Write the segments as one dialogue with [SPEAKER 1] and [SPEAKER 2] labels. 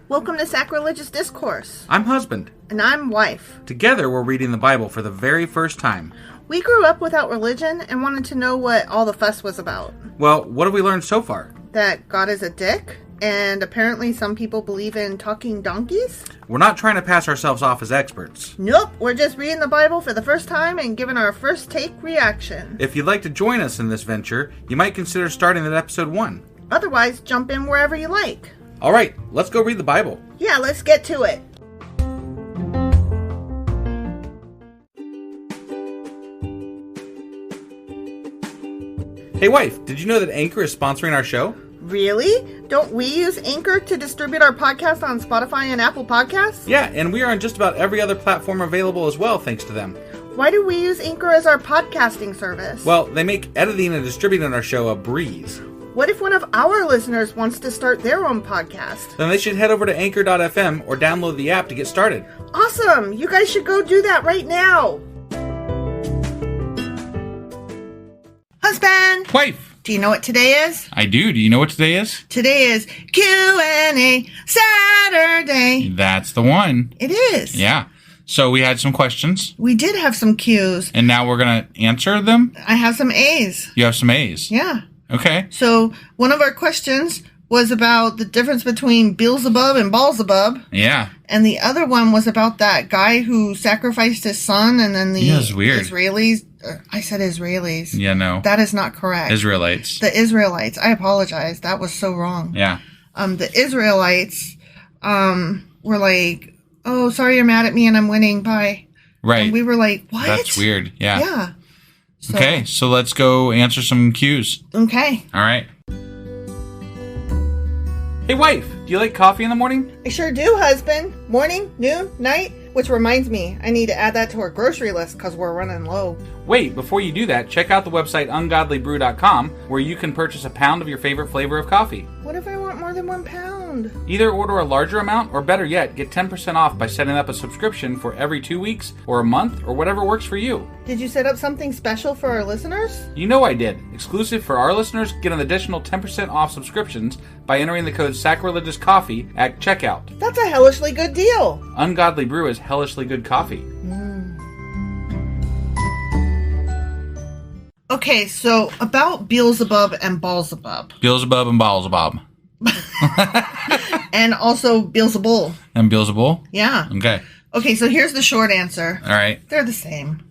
[SPEAKER 1] Welcome to Sacrilegious Discourse.
[SPEAKER 2] I'm husband.
[SPEAKER 1] And I'm wife.
[SPEAKER 2] Together, we're reading the Bible for the very first time.
[SPEAKER 1] We grew up without religion and wanted to know what all the fuss was about.
[SPEAKER 2] Well, what have we learned so far?
[SPEAKER 1] That God is a dick, and apparently some people believe in talking donkeys?
[SPEAKER 2] We're not trying to pass ourselves off as experts.
[SPEAKER 1] Nope, we're just reading the Bible for the first time and giving our first take reaction.
[SPEAKER 2] If you'd like to join us in this venture, you might consider starting at episode 1.
[SPEAKER 1] Otherwise, jump in wherever you like.
[SPEAKER 2] All right, let's go read the Bible.
[SPEAKER 1] Yeah, let's get to it.
[SPEAKER 2] Hey wife, did you know that Anchor is sponsoring our show?
[SPEAKER 1] Really? Don't we use Anchor to distribute our podcast on Spotify and Apple Podcasts?
[SPEAKER 2] Yeah, and we are on just about every other platform available as well, thanks to them.
[SPEAKER 1] Why do we use Anchor as our podcasting service?
[SPEAKER 2] Well, they make editing and distributing our show a breeze.
[SPEAKER 1] What if one of our listeners wants to start their own podcast?
[SPEAKER 2] Then they should head over to anchor.fm or download the app to get started.
[SPEAKER 1] Awesome! You guys should go do that right now! Husband!
[SPEAKER 2] Wife!
[SPEAKER 1] Do you know what today is?
[SPEAKER 2] I do. Do you know what today is?
[SPEAKER 1] Today is Q&A Saturday.
[SPEAKER 2] That's the one.
[SPEAKER 1] It is.
[SPEAKER 2] Yeah. So we had some questions.
[SPEAKER 1] We did have some Q's.
[SPEAKER 2] And now we're going to answer them?
[SPEAKER 1] I have some A's.
[SPEAKER 2] You have some A's?
[SPEAKER 1] Yeah.
[SPEAKER 2] Okay.
[SPEAKER 1] So one of our questions was about the difference between Beelzebub and Baalzebub.
[SPEAKER 2] Yeah.
[SPEAKER 1] And the other one was about that guy who sacrificed his son and then the Israelis. I said Israelis.
[SPEAKER 2] Yeah, no.
[SPEAKER 1] That is not correct.
[SPEAKER 2] Israelites.
[SPEAKER 1] The Israelites. I apologize. That was so wrong.
[SPEAKER 2] Yeah.
[SPEAKER 1] The Israelites were like, oh, sorry you're mad at me and I'm winning. Bye.
[SPEAKER 2] Right.
[SPEAKER 1] And we were like, what?
[SPEAKER 2] That's weird. Yeah.
[SPEAKER 1] Yeah. So,
[SPEAKER 2] okay, so let's go answer some Q's.
[SPEAKER 1] Okay.
[SPEAKER 2] All right. Hey, wife, do you like coffee in the morning?
[SPEAKER 1] I sure do, husband. Morning, noon, night. Which reminds me, I need to add that to our grocery list because we're running low.
[SPEAKER 2] Wait, before you do that, check out the website ungodlybrew.com where you can purchase a pound of your favorite flavor of coffee.
[SPEAKER 1] What if I want more than 1 pound?
[SPEAKER 2] Either order a larger amount or better yet, get 10% off by setting up a subscription for every 2 weeks or a month or whatever works for you.
[SPEAKER 1] Did you set up something special for our listeners?
[SPEAKER 2] You know I did. Exclusive for our listeners, get an additional 10% off subscriptions by entering the code SACRILEGIOUSCOFFEE at checkout.
[SPEAKER 1] That's a hellishly good deal.
[SPEAKER 2] Ungodly Brew is hellishly good coffee.
[SPEAKER 1] Okay, so about Beelzebub and Baalzebub.
[SPEAKER 2] Beelzebub and Baalzebub.
[SPEAKER 1] And also Beelzebul.
[SPEAKER 2] And Beelzebul?
[SPEAKER 1] Yeah.
[SPEAKER 2] Okay.
[SPEAKER 1] Okay, so here's the short answer.
[SPEAKER 2] All right.
[SPEAKER 1] They're the same.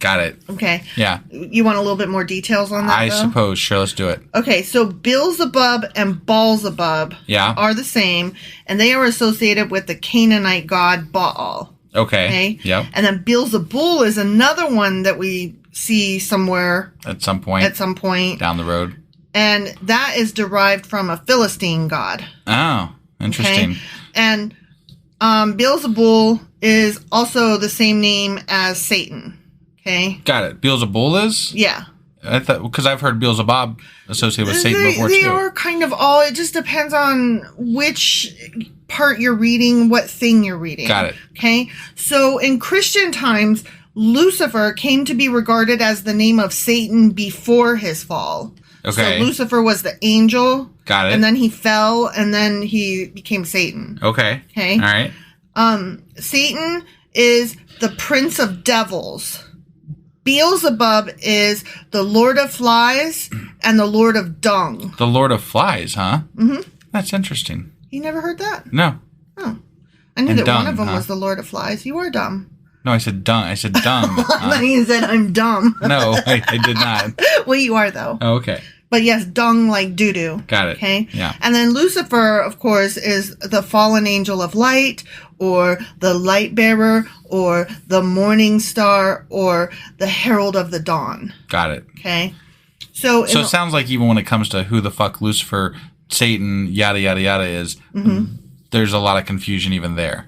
[SPEAKER 2] Got it.
[SPEAKER 1] Okay.
[SPEAKER 2] Yeah.
[SPEAKER 1] You want a little bit more details on that,
[SPEAKER 2] I
[SPEAKER 1] though?
[SPEAKER 2] suppose. Sure, let's do it.
[SPEAKER 1] Okay, so Beelzebub and Baalzebub are the same, and they are associated with the Canaanite god Baal.
[SPEAKER 2] Okay. Yep.
[SPEAKER 1] And then Beelzebul is another one that we see somewhere.
[SPEAKER 2] At some point. Down the road.
[SPEAKER 1] And that is derived from a Philistine god.
[SPEAKER 2] Oh, interesting.
[SPEAKER 1] Okay? And Beelzebul is also the same name as Satan. Okay.
[SPEAKER 2] Got it. Beelzebul is?
[SPEAKER 1] Yeah.
[SPEAKER 2] I thought, because I've heard Beelzebub associated with Satan before
[SPEAKER 1] they
[SPEAKER 2] too.
[SPEAKER 1] They are kind of all, it just depends on which part you're reading, what thing you're reading.
[SPEAKER 2] Got it.
[SPEAKER 1] Okay. So in Christian times, Lucifer came to be regarded as the name of Satan before his fall.
[SPEAKER 2] Okay.
[SPEAKER 1] So Lucifer was the angel.
[SPEAKER 2] Got it.
[SPEAKER 1] And then he fell and then he became Satan.
[SPEAKER 2] Okay.
[SPEAKER 1] Okay.
[SPEAKER 2] All right.
[SPEAKER 1] Satan is the prince of devils. Beelzebub is the lord of flies and the lord of dung.
[SPEAKER 2] The Lord of Flies, huh?
[SPEAKER 1] Mm-hmm.
[SPEAKER 2] That's interesting.
[SPEAKER 1] You never heard that?
[SPEAKER 2] No.
[SPEAKER 1] Oh. I knew
[SPEAKER 2] And
[SPEAKER 1] that
[SPEAKER 2] dung,
[SPEAKER 1] one of them
[SPEAKER 2] huh?
[SPEAKER 1] was the lord of flies. You are dumb.
[SPEAKER 2] No, I said dung. I said dung.
[SPEAKER 1] Then you said I'm dumb.
[SPEAKER 2] No, I did not.
[SPEAKER 1] Well, you are, though.
[SPEAKER 2] Oh, okay.
[SPEAKER 1] But yes, dung like doo-doo.
[SPEAKER 2] Got it.
[SPEAKER 1] Okay?
[SPEAKER 2] Yeah.
[SPEAKER 1] And then Lucifer, of course, is the fallen angel of light, or the light bearer, or the morning star, or the herald of the dawn.
[SPEAKER 2] Got it.
[SPEAKER 1] Okay? So
[SPEAKER 2] it sounds like even when it comes to who the fuck Lucifer, Satan, yada, yada, yada is, there's a lot of confusion even there.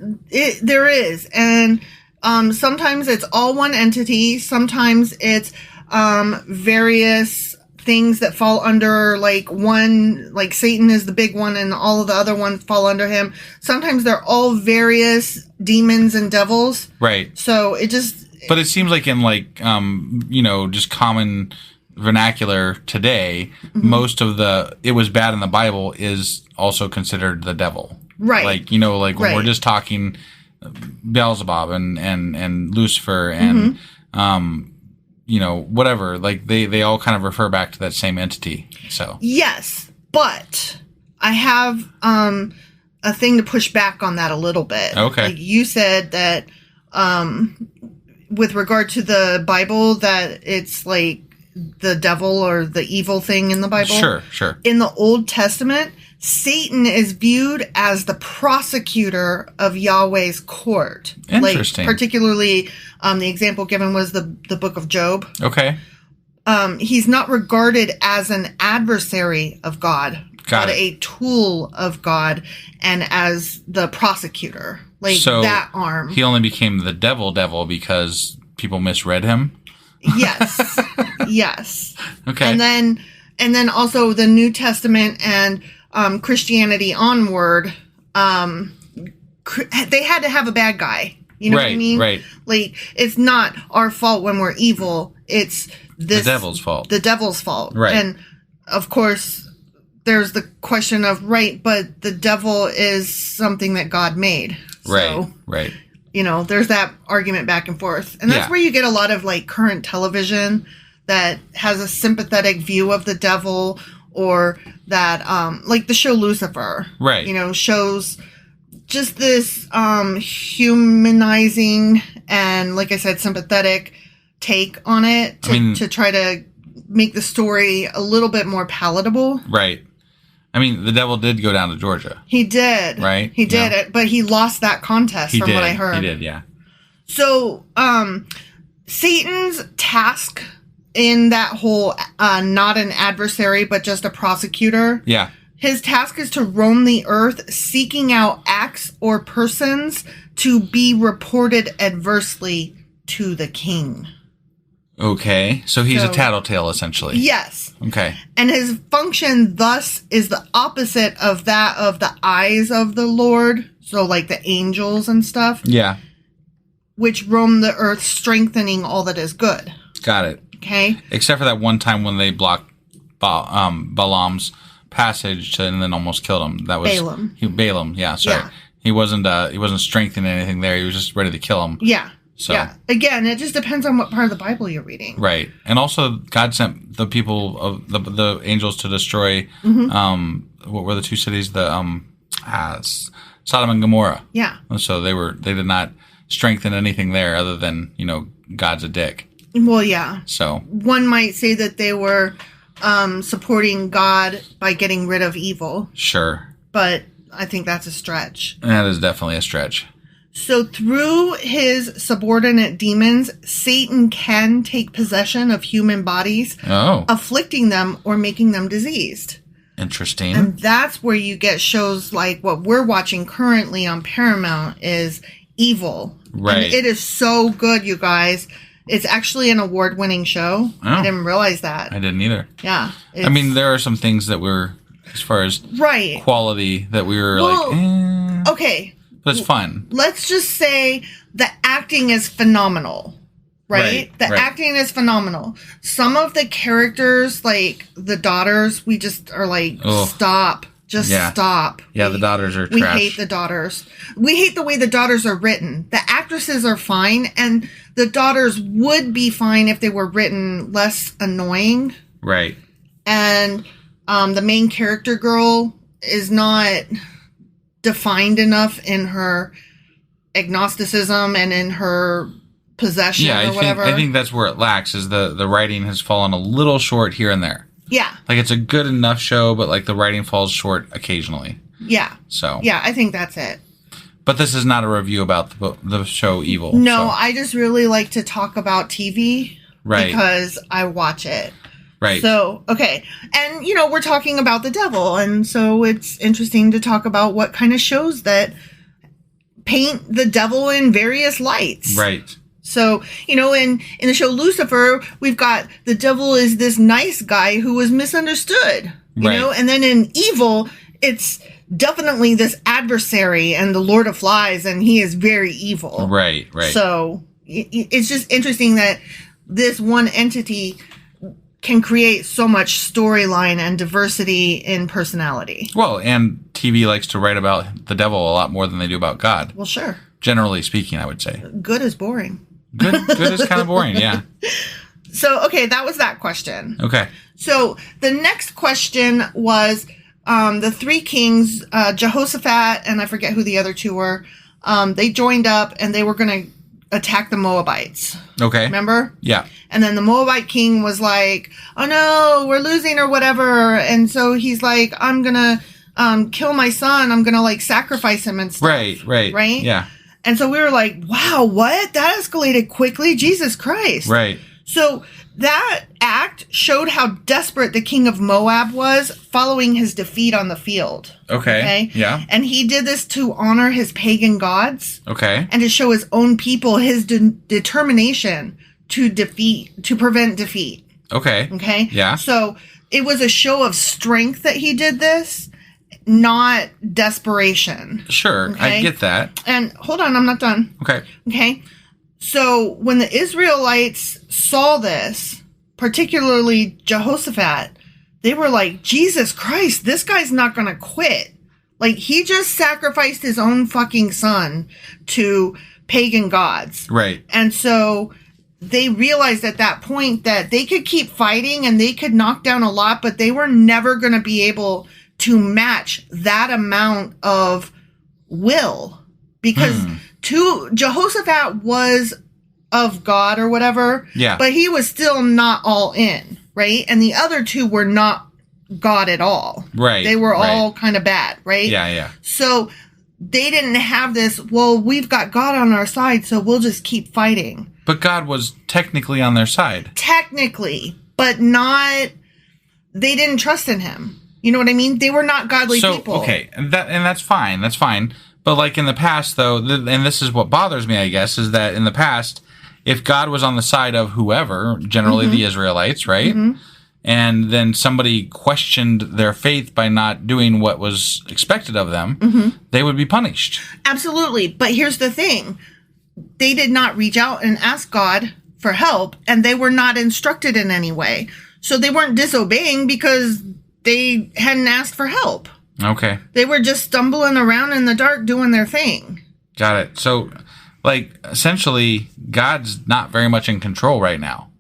[SPEAKER 1] There is. And sometimes it's all one entity. Sometimes it's various things that fall under like one, like Satan is the big one and all of the other ones fall under him. Sometimes they're all various demons and devils.
[SPEAKER 2] Right.
[SPEAKER 1] So it just...
[SPEAKER 2] But it seems like in like, just common vernacular today, most of the it was bad in the Bible is also considered the devil.
[SPEAKER 1] Right.
[SPEAKER 2] Like, when we're just talking Beelzebub and Lucifer and, whatever, like they all kind of refer back to that same entity. So. Yes,
[SPEAKER 1] but I have a thing to push back on that a little bit.
[SPEAKER 2] Okay.
[SPEAKER 1] Like you said that with regard to the Bible, that it's like the devil or the evil thing in the Bible.
[SPEAKER 2] Sure.
[SPEAKER 1] In the Old Testament, Satan is viewed as the prosecutor of Yahweh's court.
[SPEAKER 2] Interesting.
[SPEAKER 1] Like, particularly, the example given was the book of Job.
[SPEAKER 2] Okay.
[SPEAKER 1] He's not regarded as an adversary of God, but a tool of God, and as the prosecutor. Like, so that arm.
[SPEAKER 2] He only became the devil because people misread him?
[SPEAKER 1] Yes. Yes.
[SPEAKER 2] Okay.
[SPEAKER 1] And then also the New Testament and Christianity onward, they had to have a bad guy. You know what I mean?
[SPEAKER 2] Right.
[SPEAKER 1] Like, it's not our fault when we're evil. It's the
[SPEAKER 2] devil's fault.
[SPEAKER 1] The devil's fault.
[SPEAKER 2] Right.
[SPEAKER 1] And of course, there's the question of, but the devil is something that God made.
[SPEAKER 2] Right.
[SPEAKER 1] There's that argument back and forth. And that's where you get a lot of like current television that has a sympathetic view of the devil, or that, like the show Lucifer.
[SPEAKER 2] Right.
[SPEAKER 1] Shows just this humanizing and, like I said, sympathetic take on it to try to make the story a little bit more palatable.
[SPEAKER 2] Right. I mean, the devil did go down to Georgia.
[SPEAKER 1] He did.
[SPEAKER 2] Right?
[SPEAKER 1] He did it, but he lost that contest what I heard.
[SPEAKER 2] He did, yeah.
[SPEAKER 1] So, Satan's task in that whole, not an adversary, but just a prosecutor.
[SPEAKER 2] Yeah.
[SPEAKER 1] His task is to roam the earth, seeking out acts or persons to be reported adversely to the king.
[SPEAKER 2] Okay. So he's a tattletale, essentially.
[SPEAKER 1] Yes.
[SPEAKER 2] Okay.
[SPEAKER 1] And his function, thus, is the opposite of that of the eyes of the Lord. So, like the angels and stuff.
[SPEAKER 2] Yeah.
[SPEAKER 1] Which roam the earth, strengthening all that is good.
[SPEAKER 2] Got it.
[SPEAKER 1] Okay.
[SPEAKER 2] Except for that one time when they blocked Balaam's passage and then almost killed him. That was
[SPEAKER 1] Balaam.
[SPEAKER 2] Balaam, yeah, sorry. Yeah. He wasn't strengthening anything there. He was just ready to kill him.
[SPEAKER 1] Yeah.
[SPEAKER 2] So.
[SPEAKER 1] Yeah. Again, it just depends on what part of the Bible you're reading.
[SPEAKER 2] Right. And also, God sent the people of the angels to destroy, what were the two cities? Sodom and Gomorrah.
[SPEAKER 1] Yeah.
[SPEAKER 2] So they did not strengthen anything there other than, God's a dick.
[SPEAKER 1] Well, yeah.
[SPEAKER 2] So.
[SPEAKER 1] One might say that they were supporting God by getting rid of evil.
[SPEAKER 2] Sure.
[SPEAKER 1] But I think that's a stretch.
[SPEAKER 2] That is definitely a stretch.
[SPEAKER 1] So through his subordinate demons, Satan can take possession of human bodies, afflicting them or making them diseased.
[SPEAKER 2] Interesting.
[SPEAKER 1] And that's where you get shows like what we're watching currently on Paramount is Evil.
[SPEAKER 2] Right.
[SPEAKER 1] And it is so good, you guys. It's actually an award-winning show. Oh, I didn't realize that.
[SPEAKER 2] I didn't either.
[SPEAKER 1] Yeah.
[SPEAKER 2] I mean, there are some things that were, as far as quality, that we were
[SPEAKER 1] okay.
[SPEAKER 2] But it's fun.
[SPEAKER 1] Let's just say the acting is phenomenal, right? The acting is phenomenal. Some of the characters, like the daughters, we just are like, stop. Just stop.
[SPEAKER 2] Yeah, the daughters are trash.
[SPEAKER 1] We hate the daughters. We hate the way the daughters are written. The actresses are fine, and the daughters would be fine if they were written less annoying.
[SPEAKER 2] Right.
[SPEAKER 1] And the main character girl is not defined enough in her agnosticism and in her possession or whatever.
[SPEAKER 2] I think that's where it lacks, is the writing has fallen a little short here and there.
[SPEAKER 1] Yeah.
[SPEAKER 2] Like, it's a good enough show, but, like, the writing falls short occasionally.
[SPEAKER 1] Yeah.
[SPEAKER 2] So.
[SPEAKER 1] Yeah, I think that's it.
[SPEAKER 2] But this is not a review about the show Evil.
[SPEAKER 1] No, I just really like to talk about TV.
[SPEAKER 2] Right.
[SPEAKER 1] Because I watch it.
[SPEAKER 2] Right.
[SPEAKER 1] So, okay. And, we're talking about the devil. And so it's interesting to talk about what kind of shows that paint the devil in various lights.
[SPEAKER 2] Right.
[SPEAKER 1] So, in the show Lucifer, we've got the devil is this nice guy who was misunderstood, you know? And then in Evil, it's definitely this adversary and the Lord of Flies, and he is very evil.
[SPEAKER 2] Right.
[SPEAKER 1] So, it's just interesting that this one entity can create so much storyline and diversity in personality.
[SPEAKER 2] Well, and TV likes to write about the devil a lot more than they do about God.
[SPEAKER 1] Well, sure.
[SPEAKER 2] Generally speaking, I would say.
[SPEAKER 1] Good is boring.
[SPEAKER 2] Good is kind of boring, yeah.
[SPEAKER 1] So, okay, that was that question.
[SPEAKER 2] Okay.
[SPEAKER 1] So, the next question was the three kings, Jehoshaphat, and I forget who the other two were. They joined up and they were going to attack the Moabites.
[SPEAKER 2] Okay.
[SPEAKER 1] Remember?
[SPEAKER 2] Yeah.
[SPEAKER 1] And then the Moabite king was like, oh no, we're losing or whatever. And so he's like, I'm going to kill my son. I'm going to like sacrifice him and stuff.
[SPEAKER 2] Right.
[SPEAKER 1] Right?
[SPEAKER 2] Yeah.
[SPEAKER 1] And so we were like, wow, what? That escalated quickly. Jesus Christ.
[SPEAKER 2] Right.
[SPEAKER 1] So that act showed how desperate the king of Moab was following his defeat on the field.
[SPEAKER 2] Okay. Yeah.
[SPEAKER 1] And he did this to honor his pagan gods.
[SPEAKER 2] Okay.
[SPEAKER 1] And to show his own people his determination to prevent defeat.
[SPEAKER 2] Okay.
[SPEAKER 1] Okay.
[SPEAKER 2] Yeah.
[SPEAKER 1] So it was a show of strength that he did this, not desperation.
[SPEAKER 2] Sure.
[SPEAKER 1] Okay?
[SPEAKER 2] I get that.
[SPEAKER 1] And hold on, I'm not done.
[SPEAKER 2] Okay.
[SPEAKER 1] Okay. So when the Israelites saw this, particularly Jehoshaphat, they were like, Jesus Christ, this guy's not going to quit. Like, he just sacrificed his own fucking son to pagan gods.
[SPEAKER 2] Right.
[SPEAKER 1] And so they realized at that point that they could keep fighting and they could knock down a lot, but they were never going to be able to match that amount of will. Because Jehoshaphat was of God or whatever,
[SPEAKER 2] yeah,
[SPEAKER 1] but he was still not all in, right? And the other two were not God at all.
[SPEAKER 2] Right.
[SPEAKER 1] They were all kind of bad, right?
[SPEAKER 2] Yeah, yeah.
[SPEAKER 1] So they didn't have this, well, we've got God on our side, so we'll just keep fighting.
[SPEAKER 2] But God was technically on their side.
[SPEAKER 1] Technically, but not, they didn't trust in him. You know what I mean? They were not godly people.
[SPEAKER 2] Okay, and that's fine. That's fine. But like in the past, though, and this is what bothers me, I guess, is that in the past, if God was on the side of whoever, generally the Israelites, right? And then somebody questioned their faith by not doing what was expected of them, they would be punished.
[SPEAKER 1] Absolutely. But here's the thing. They did not reach out and ask God for help, and they were not instructed in any way. So they weren't disobeying because they hadn't asked for help.
[SPEAKER 2] Okay.
[SPEAKER 1] They were just stumbling around in the dark doing their thing.
[SPEAKER 2] Got it. So, like, essentially, God's not very much in control right now.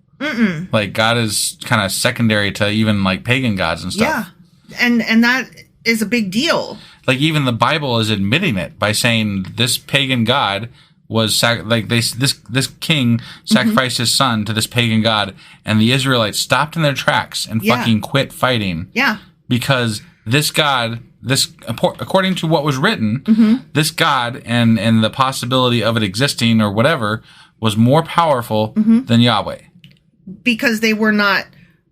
[SPEAKER 2] Like, God is kind of secondary to even, like, pagan gods and stuff.
[SPEAKER 1] Yeah. And that is a big deal.
[SPEAKER 2] Like, even the Bible is admitting it by saying this pagan god was, this king sacrificed his son to this pagan god, and the Israelites stopped in their tracks and fucking quit fighting.
[SPEAKER 1] Yeah.
[SPEAKER 2] Because this god... according to what was written, this God and the possibility of it existing or whatever was more powerful than Yahweh.
[SPEAKER 1] Because they were not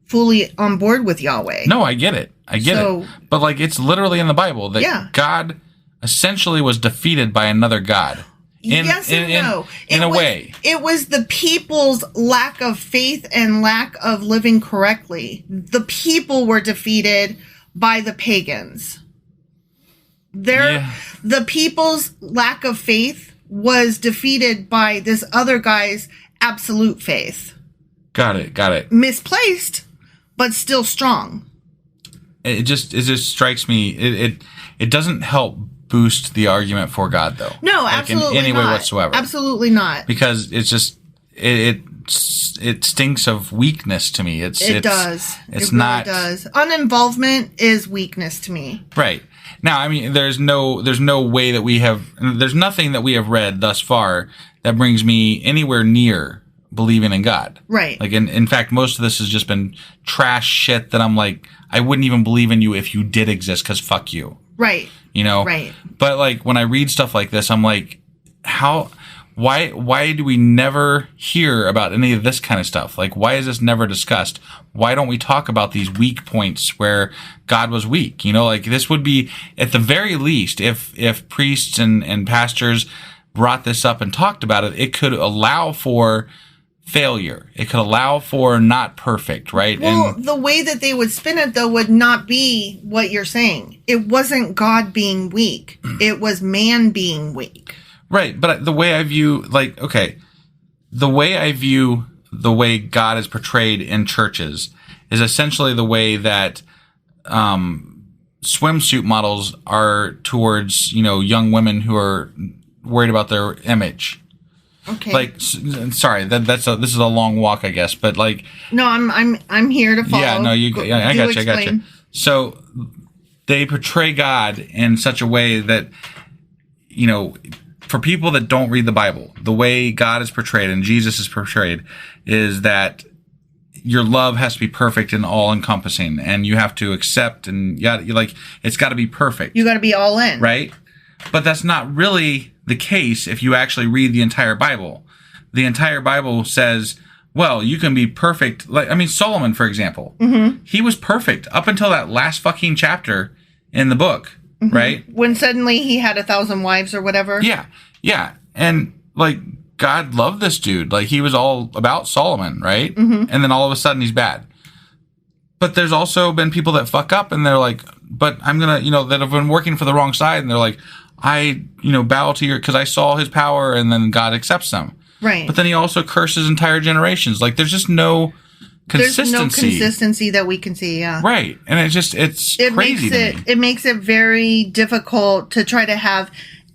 [SPEAKER 1] fully on board with Yahweh.
[SPEAKER 2] No, I get it. it. But like, it's literally in the Bible that God essentially was defeated by another God.
[SPEAKER 1] Yes and no.
[SPEAKER 2] In a way.
[SPEAKER 1] It was the people's lack of faith and lack of living correctly. The people were defeated by the pagans. The people's lack of faith was defeated by this other guy's absolute faith.
[SPEAKER 2] Got it.
[SPEAKER 1] Misplaced, but still strong.
[SPEAKER 2] It just strikes me. It doesn't help boost the argument for God, though.
[SPEAKER 1] No, absolutely
[SPEAKER 2] in any
[SPEAKER 1] not.
[SPEAKER 2] way whatsoever.
[SPEAKER 1] Absolutely not.
[SPEAKER 2] Because it's just it stinks of weakness to me. It does. It really
[SPEAKER 1] does. Uninvolvement is weakness to me.
[SPEAKER 2] Right. Now, I mean, there's no way that there's nothing that we have read thus far that brings me anywhere near believing in God.
[SPEAKER 1] Right.
[SPEAKER 2] Like, in fact, most of this has just been trash shit that I'm like, I wouldn't even believe in you if you did exist, because fuck you.
[SPEAKER 1] Right.
[SPEAKER 2] You know?
[SPEAKER 1] Right.
[SPEAKER 2] But like, when I read stuff like this, I'm like, why do we never hear about any of this kind of stuff? Like, why is this never discussed? Why don't we talk about these weak points where God was weak? You know, like, this would be, at the very least, if priests and pastors brought this up and talked about it, it could allow for failure. It could allow for not perfect, right?
[SPEAKER 1] Well, the way that they would spin it, though, would not be what you're saying. It wasn't God being weak. It was man being weak.
[SPEAKER 2] Right, but the way I view, the way God is portrayed in churches is essentially the way that swimsuit models are towards, young women who are worried about their image.
[SPEAKER 1] Okay.
[SPEAKER 2] Like, sorry, this is a long walk, I guess, but like.
[SPEAKER 1] No, I'm here to follow.
[SPEAKER 2] Yeah, no, I got you. So they portray God in such a way that, for people that don't read the Bible, the way God is portrayed and Jesus is portrayed is that your love has to be perfect and all encompassing, and you have to accept, and it's got to be perfect.
[SPEAKER 1] You got to be all in,
[SPEAKER 2] right? But that's not really the case if you actually read the entire Bible. The entire Bible says, well, you can be perfect. Solomon, for example, he was perfect up until that last fucking chapter in the book, right? When
[SPEAKER 1] suddenly he had 1,000 wives or whatever.
[SPEAKER 2] Yeah. And God loved this dude. He was all about Solomon, right? And then all of a sudden he's bad. But there's also been people that fuck up and they're like, but I'm going to, that have been working for the wrong side. And they're like, I, bow to your, because I saw his power, and then God accepts them.
[SPEAKER 1] Right.
[SPEAKER 2] But then he also curses entire generations. There's just no consistency.
[SPEAKER 1] There's no consistency that we can see, yeah.
[SPEAKER 2] Right. And it's crazy to me.
[SPEAKER 1] It makes it very difficult to try to have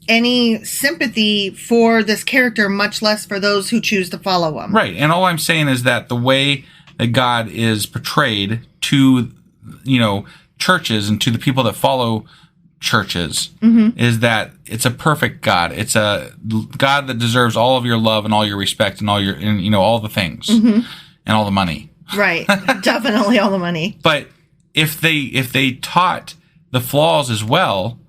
[SPEAKER 1] any sympathy for this character, much less for those who choose to follow him.
[SPEAKER 2] Right. And all I'm saying is that the way that God is portrayed to, churches and to the people that follow churches is that it's a perfect God. It's a God that deserves all of your love and all your respect and all your, all the things and all the money.
[SPEAKER 1] Right. Definitely all the money.
[SPEAKER 2] But if they taught the flaws as well,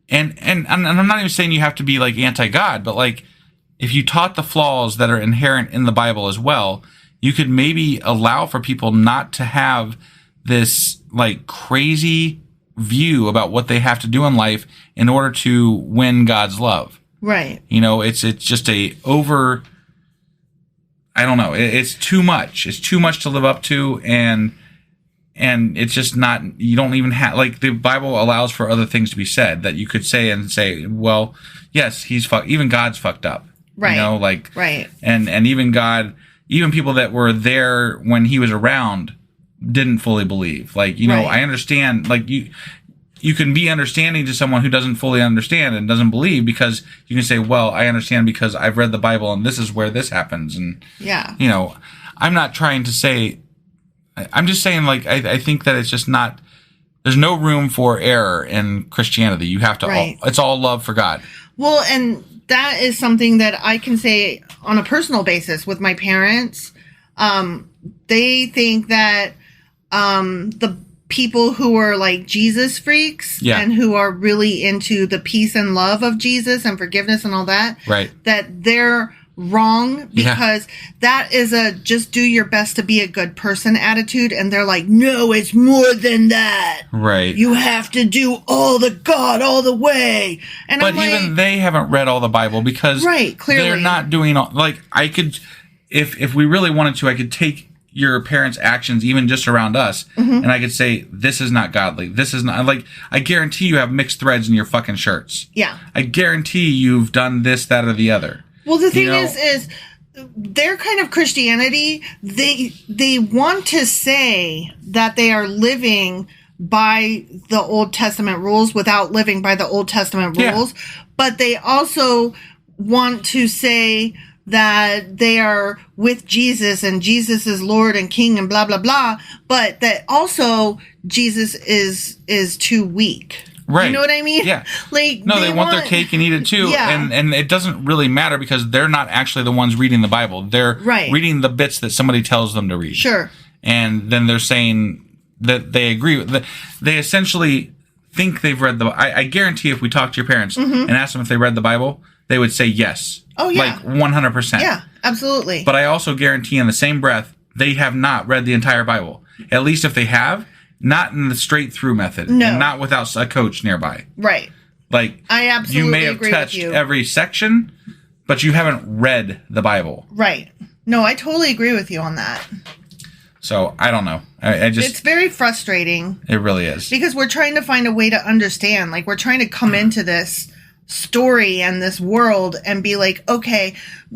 [SPEAKER 2] and I'm not even saying you have to be anti-God, but if you taught the flaws that are inherent in the Bible as well, you could maybe allow for people not to have this crazy view about what they have to do in life in order to win God's love.
[SPEAKER 1] Right.
[SPEAKER 2] It's just I don't know. It's too much. It's too much to live up to, and it's just not, you don't even have, the Bible allows for other things to be said that you could say, well, yes, even God's fucked up.
[SPEAKER 1] Right.
[SPEAKER 2] Right. And even God, even people that were there when he was around didn't fully believe. Right. I understand, you can be understanding to someone who doesn't fully understand and doesn't believe, because you can say, well, I understand because I've read the Bible and this is where this happens. And, I'm not trying to say, I'm just saying, I think that it's just not, there's no room for error in Christianity. You have to, it's all love for God.
[SPEAKER 1] Well, and that is something that I can say on a personal basis with my parents. They think that the people who are Jesus freaks and who are really into the peace and love of Jesus and forgiveness and all that,
[SPEAKER 2] right,
[SPEAKER 1] that they're wrong, because that is a just do your best to be a good person attitude, and they're like, no, it's more than that.
[SPEAKER 2] Right.
[SPEAKER 1] You have to do all the God all the way. And
[SPEAKER 2] but even they haven't read all the Bible, because
[SPEAKER 1] clearly
[SPEAKER 2] they're not doing all, I could, if we really wanted to, I could take your parents' actions, even just around us, and I could say, this is not godly. This is not, I guarantee you have mixed threads in your fucking shirts.
[SPEAKER 1] Yeah.
[SPEAKER 2] I guarantee you've done this, that, or the other.
[SPEAKER 1] Well, the thing is their kind of Christianity, they want to say that they are living by the Old Testament rules without living by the Old Testament rules, but they also want to say that they are with Jesus and Jesus is Lord and King and blah, blah, blah, but that also Jesus is too weak.
[SPEAKER 2] Right.
[SPEAKER 1] You know what I mean?
[SPEAKER 2] Yeah. They want their cake and eat it too. Yeah. And it doesn't really matter, because they're not actually the ones reading the Bible. They're reading the bits that somebody tells them to read.
[SPEAKER 1] Sure.
[SPEAKER 2] And then they're saying that they agree with they essentially think they've read I guarantee if we talk to your parents and ask them if they read the Bible, they would say yes.
[SPEAKER 1] Oh, yeah.
[SPEAKER 2] 100%.
[SPEAKER 1] Yeah, absolutely.
[SPEAKER 2] But I also guarantee in the same breath, they have not read the entire Bible. At least if they have, not in the straight through method.
[SPEAKER 1] No.
[SPEAKER 2] And not without a coach nearby.
[SPEAKER 1] Right.
[SPEAKER 2] I absolutely you may have touched every section, but you haven't read the Bible.
[SPEAKER 1] Right. No, I totally agree with you on that.
[SPEAKER 2] So, I don't know. I just...
[SPEAKER 1] It's very frustrating.
[SPEAKER 2] It really is.
[SPEAKER 1] Because we're trying to find a way to understand. We're trying to come into this story and this world and be like, okay,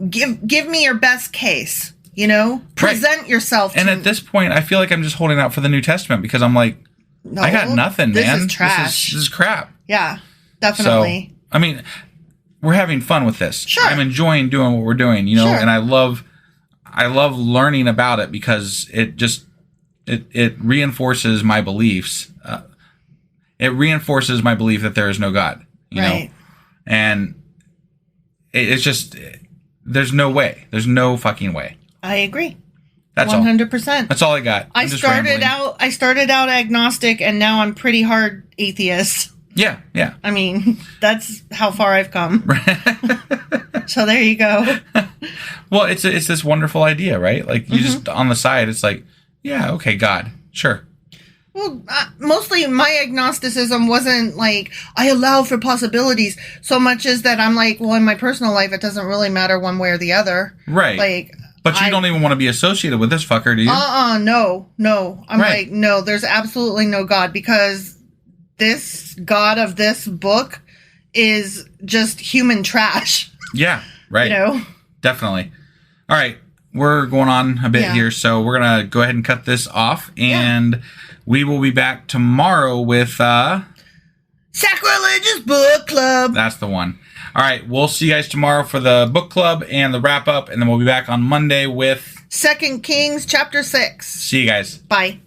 [SPEAKER 1] give me your best case. You know, present yourself.
[SPEAKER 2] And at this point, I feel like I'm just holding out for the New Testament because I'm like, no, I got nothing, man.
[SPEAKER 1] This is trash.
[SPEAKER 2] This is crap.
[SPEAKER 1] Yeah, definitely.
[SPEAKER 2] So, I mean, we're having fun with this.
[SPEAKER 1] Sure.
[SPEAKER 2] I'm enjoying doing what we're doing, you know, and I love learning about it because it just it reinforces my beliefs. It reinforces my belief that there is no God, you know, and it's just there's no way. There's no fucking way.
[SPEAKER 1] I agree.
[SPEAKER 2] That's
[SPEAKER 1] 100%.
[SPEAKER 2] That's all I got.
[SPEAKER 1] I started out agnostic, and now I'm pretty hard atheist.
[SPEAKER 2] Yeah.
[SPEAKER 1] I mean, that's how far I've come. So there you go.
[SPEAKER 2] Well, it's this wonderful idea, right? Like you just on the side, it's like, yeah, okay, God, sure.
[SPEAKER 1] Well, mostly my agnosticism wasn't like I allow for possibilities so much as that I'm like, well, in my personal life, it doesn't really matter one way or the other.
[SPEAKER 2] Right.
[SPEAKER 1] Like.
[SPEAKER 2] But you don't even want to be associated with this fucker, do you?
[SPEAKER 1] No. I'm like, no, there's absolutely no God because this God of this book is just human trash.
[SPEAKER 2] Yeah, right.
[SPEAKER 1] You know?
[SPEAKER 2] Definitely. All right. We're going on a bit here, so we're going to go ahead and cut this off, and we will be back tomorrow with...
[SPEAKER 1] Sacrilegious Book Club.
[SPEAKER 2] That's the one. All right, we'll see you guys tomorrow for the book club and the wrap up, and then we'll be back on Monday with
[SPEAKER 1] 2 Kings chapter 6.
[SPEAKER 2] See you guys.
[SPEAKER 1] Bye.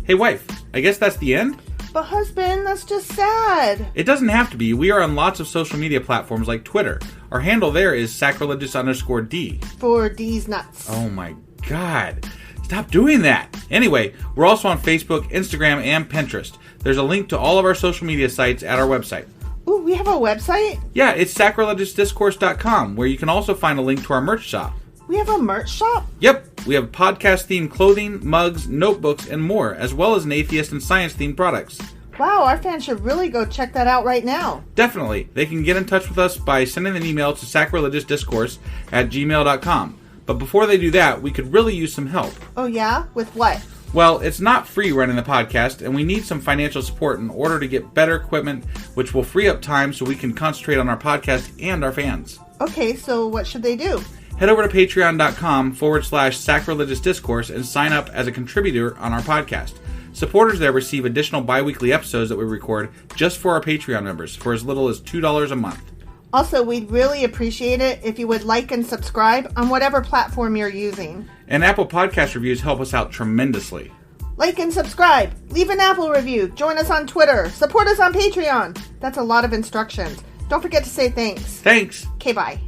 [SPEAKER 2] Hey, wife, I guess that's the end?
[SPEAKER 1] But husband, that's just sad.
[SPEAKER 2] It doesn't have to be. We are on lots of social media platforms like Twitter. Our handle there is sacrilegious_D.
[SPEAKER 1] For D's nuts.
[SPEAKER 2] Oh my God. Stop doing that. Anyway, we're also on Facebook, Instagram, and Pinterest. There's a link to all of our social media sites at our website.
[SPEAKER 1] Ooh, we have a website?
[SPEAKER 2] Yeah, it's sacrilegiousdiscourse.com, where you can also find a link to our merch shop.
[SPEAKER 1] We have a merch shop?
[SPEAKER 2] Yep, we have podcast-themed clothing, mugs, notebooks, and more, as well as an atheist and science-themed products.
[SPEAKER 1] Wow, our fans should really go check that out right now.
[SPEAKER 2] Definitely. They can get in touch with us by sending an email to sacrilegiousdiscourse@gmail.com. But before they do that, we could really use some help.
[SPEAKER 1] Oh yeah? With what?
[SPEAKER 2] Well, it's not free running the podcast, and we need some financial support in order to get better equipment, which will free up time so we can concentrate on our podcast and our fans.
[SPEAKER 1] Okay, so what should they do?
[SPEAKER 2] Head over to patreon.com/sacrilegiousdiscourse and sign up as a contributor on our podcast. Supporters there receive additional bi-weekly episodes that we record just for our Patreon members for as little as $2 a month.
[SPEAKER 1] Also, we'd really appreciate it if you would like and subscribe on whatever platform you're using.
[SPEAKER 2] And Apple Podcast reviews help us out tremendously.
[SPEAKER 1] Like and subscribe. Leave an Apple review. Join us on Twitter. Support us on Patreon. That's a lot of instructions. Don't forget to say thanks.
[SPEAKER 2] Thanks.
[SPEAKER 1] Okay, bye.